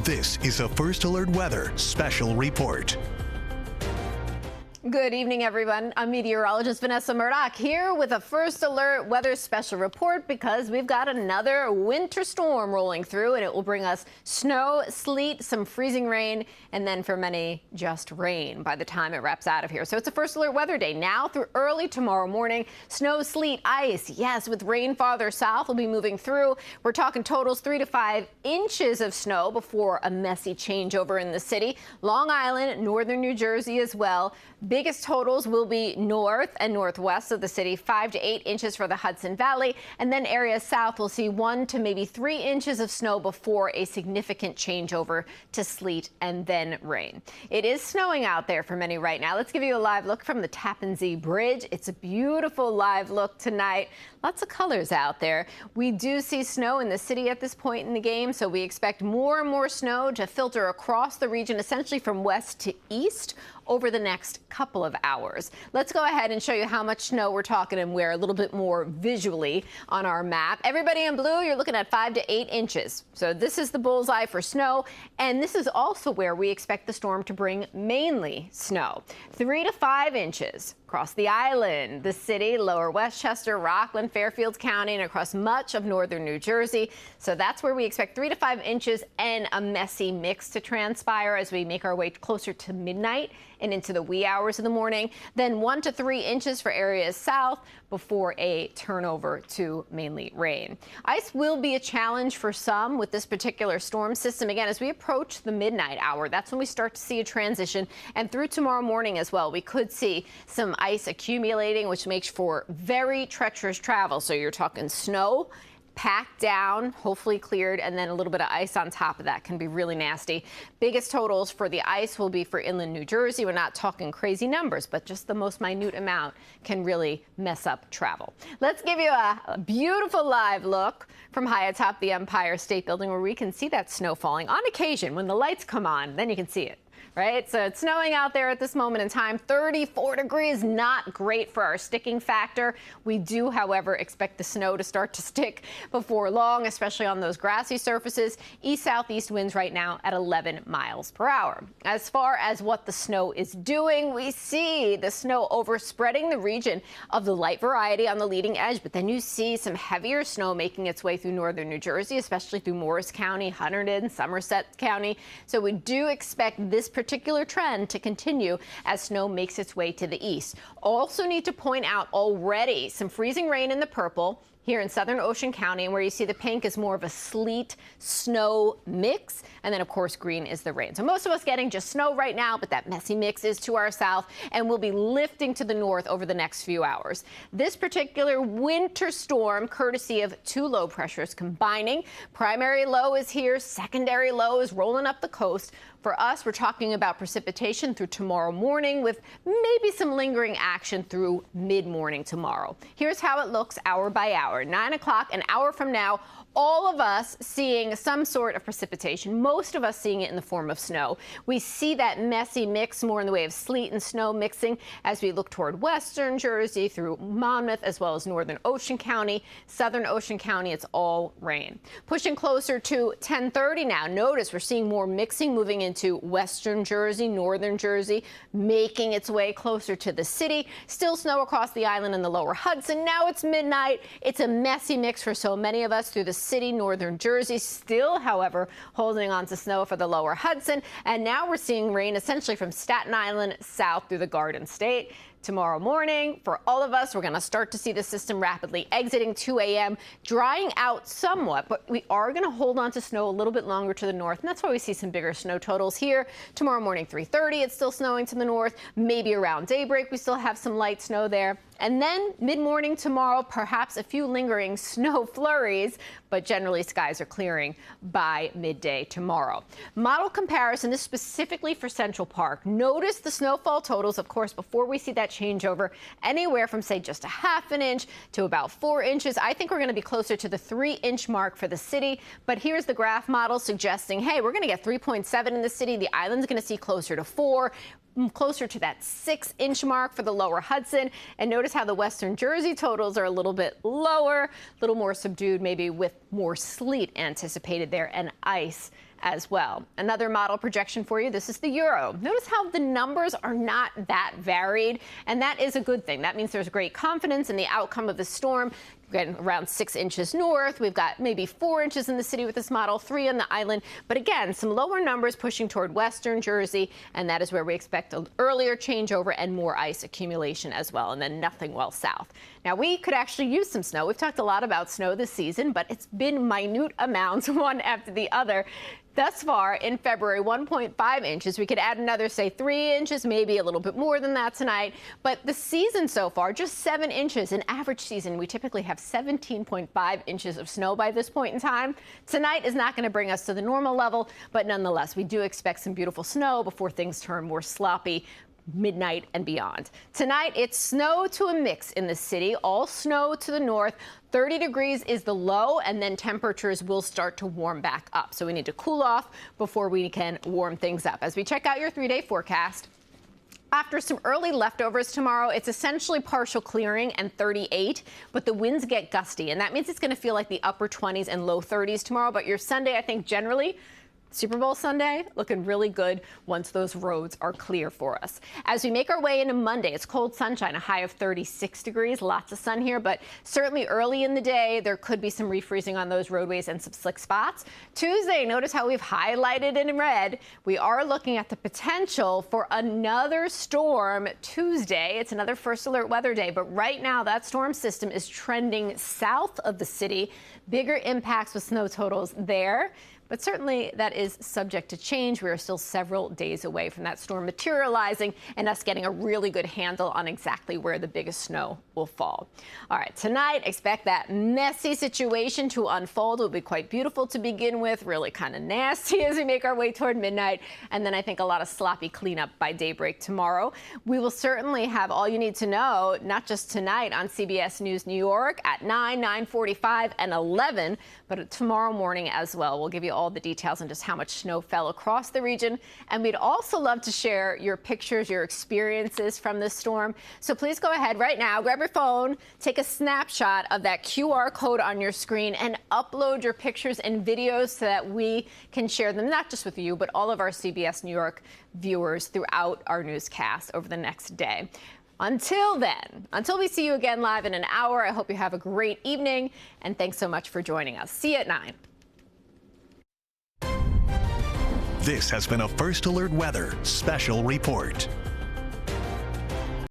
This is a First Alert Weather Special Report. Good evening, everyone. I'm meteorologist Vanessa Murdock here with a First Alert Weather Special Report because we've got another winter storm rolling through, and it will bring us snow, sleet, some freezing rain, and then for many, just rain by the time it wraps out of here. So it's a First Alert Weather Day now through early tomorrow morning. Snow, sleet, ice, yes, with rain farther south will be moving through. We're talking totals 3 to 5 inches of snow before a messy changeover in the city. Long Island, northern New Jersey as well. Biggest totals will be north and northwest of the city, 5 to 8 inches for the Hudson Valley, and then areas south will see 1 to maybe 3 inches of snow before a significant changeover to sleet and then rain. It is snowing out there for many right now. Let's give you a live look from the Tappan Zee Bridge. It's a beautiful live look tonight. Lots of colors out there. We do see snow in the city at this point in the game, so we expect more and more snow to filter across the region, essentially from west to east over the next couple of hours. Let's go ahead and show you how much snow we're talking and where a little bit more visually on our map. Everybody in blue, you're looking at 5 to 8 inches. So this is the bullseye for snow, and this is also where we expect the storm to bring mainly snow. 3 to 5 inches across the island, the city, lower Westchester, Rockland, Fairfield County, and across much of northern New Jersey. So that's where we expect 3 to 5 inches and a messy mix to transpire as we make our way closer to midnight and into the wee hours of the morning. Then 1 to 3 inches for areas south before a turnover to mainly rain. Ice will be a challenge for some with this particular storm system. Again, as we approach the midnight hour, that's when we start to see a transition. And through tomorrow morning as well, we could see some ice accumulating, which makes for very treacherous travel. So you're talking snow packed down, hopefully cleared, and then a little bit of ice on top of that can be really nasty. Biggest totals for the ice will be for inland New Jersey. We're not talking crazy numbers, but just the most minute amount can really mess up travel. Let's give you a beautiful live look from high atop the Empire State Building where we can see that snow falling. On occasion, when the lights come on, then you can see it. Right? So it's snowing out there at this moment in time. 34 degrees, not great for our sticking factor. We do, however, expect the snow to start to stick before long, especially on those grassy surfaces. East-southeast winds right now at 11 miles per hour. As far as what the snow is doing, we see the snow overspreading the region of the light variety on the leading edge, but then you see some heavier snow making its way through northern New Jersey, especially through Morris County, Hunterdon, Somerset County. So we do expect this particular trend to continue as snow makes its way to the east. Also need to point out already some freezing rain in the purple here in southern Ocean County, and where you see the pink is more of a sleet snow mix, and then of course green is the rain. So most of us getting just snow right now, but that messy mix is to our south and will be lifting to the north over the next few hours. This particular winter storm, courtesy of 2 low pressures combining. Primary low is here, secondary low is rolling up the coast. For us, we're talking about precipitation through tomorrow morning with maybe some lingering action through mid-morning tomorrow. Here's how it looks hour by hour. 9 o'clock, an hour from now, all of us seeing some sort of precipitation, most of us seeing it in the form of snow. We see that messy mix more in the way of sleet and snow mixing as we look toward western Jersey through Monmouth as well as northern Ocean County, southern Ocean County. It's all rain. Pushing closer to 10:30 now. Notice we're seeing more mixing moving into western Jersey, northern Jersey, making its way closer to the city. Still snow across the island and the lower Hudson. Now it's midnight. It's a messy mix for so many of us through the city, northern Jersey. Still, however, holding on to snow for the lower Hudson. And now we're seeing rain essentially from Staten Island south through the Garden State. Tomorrow morning, for all of us, we're going to start to see the system rapidly exiting 2 a.m., drying out somewhat, but we are going to hold on to snow a little bit longer to the north, and that's why we see some bigger snow totals here. Tomorrow morning, 3:30, it's still snowing to the north. Maybe around daybreak, we still have some light snow there. And then mid-morning tomorrow, perhaps a few lingering snow flurries, but generally skies are clearing by midday tomorrow. Model comparison, this specifically for Central Park. Notice the snowfall totals, of course, before we see that changeover, anywhere from, say, just a ½ an inch to about 4 inches. I think we're going to be closer to the 3-inch mark for the city. But here's the graph model suggesting, hey, we're going to get 3.7 in the city. The island's going to see closer to 4. closer to that 6-inch mark for the lower Hudson. And notice how the western Jersey totals are a little bit lower, a little more subdued, maybe with more sleet anticipated there and ice as well. Another model projection for you. This is the Euro. Notice how the numbers are not that varied, and that is a good thing. That means there's great confidence in the outcome of the storm. Getting around 6 inches north. We've got maybe 4 inches in the city with this model, 3 on the island. But again, some lower numbers pushing toward western Jersey, and that is where we expect an earlier changeover and more ice accumulation as well, and then nothing well south. Now, we could actually use some snow. We've talked a lot about snow this season, but it's been minute amounts, one after the other. Thus far in February, 1.5 inches. We could add another, say, 3 inches, maybe a little bit more than that tonight. But the season so far, just 7 inches. An average season, we typically have 17.5 inches of snow by this point in time. Tonight is not going to bring us to the normal level, but nonetheless, we do expect some beautiful snow before things turn more sloppy midnight and beyond. Tonight, it's snow to a mix in the city, all snow to the north. 30 degrees is the low, and then temperatures will start to warm back up. So we need to cool off before we can warm things up. As we check out your 3-day forecast, after some early leftovers tomorrow, it's essentially partial clearing and 38, but the winds get gusty, and that means it's going to feel like the upper 20s and low 30s tomorrow. But your Sunday, I think generally, Super Bowl Sunday looking really good once those roads are clear for us. As we make our way into Monday, it's cold sunshine, a high of 36 degrees, lots of sun here, but certainly early in the day, there could be some refreezing on those roadways and some slick spots. Tuesday, notice how we've highlighted in red. We are looking at the potential for another storm Tuesday. It's another first alert weather day, but right now that storm system is trending south of the city. Bigger impacts with snow totals there. But certainly that is subject to change. We are still several days away from that storm materializing and us getting a really good handle on exactly where the biggest snow will fall. All right, tonight, expect that messy situation to unfold. It will be quite beautiful to begin with, really kind of nasty as we make our way toward midnight. And then I think a lot of sloppy cleanup by daybreak tomorrow. We will certainly have all you need to know, not just tonight on CBS News New York at 9, 9:45, and 11, but tomorrow morning as well. We'll give you all the details on just how much snow fell across the region. And we'd also love to share your pictures, your experiences from this storm. So please go ahead right now, grab your phone, take a snapshot of that QR code on your screen and upload your pictures and videos so that we can share them, not just with you, but all of our CBS New York viewers throughout our newscast over the next day. Until then, until we see you again live in an hour, I hope you have a great evening, and thanks so much for joining us. See you at 9. This has been a First Alert Weather Special Report.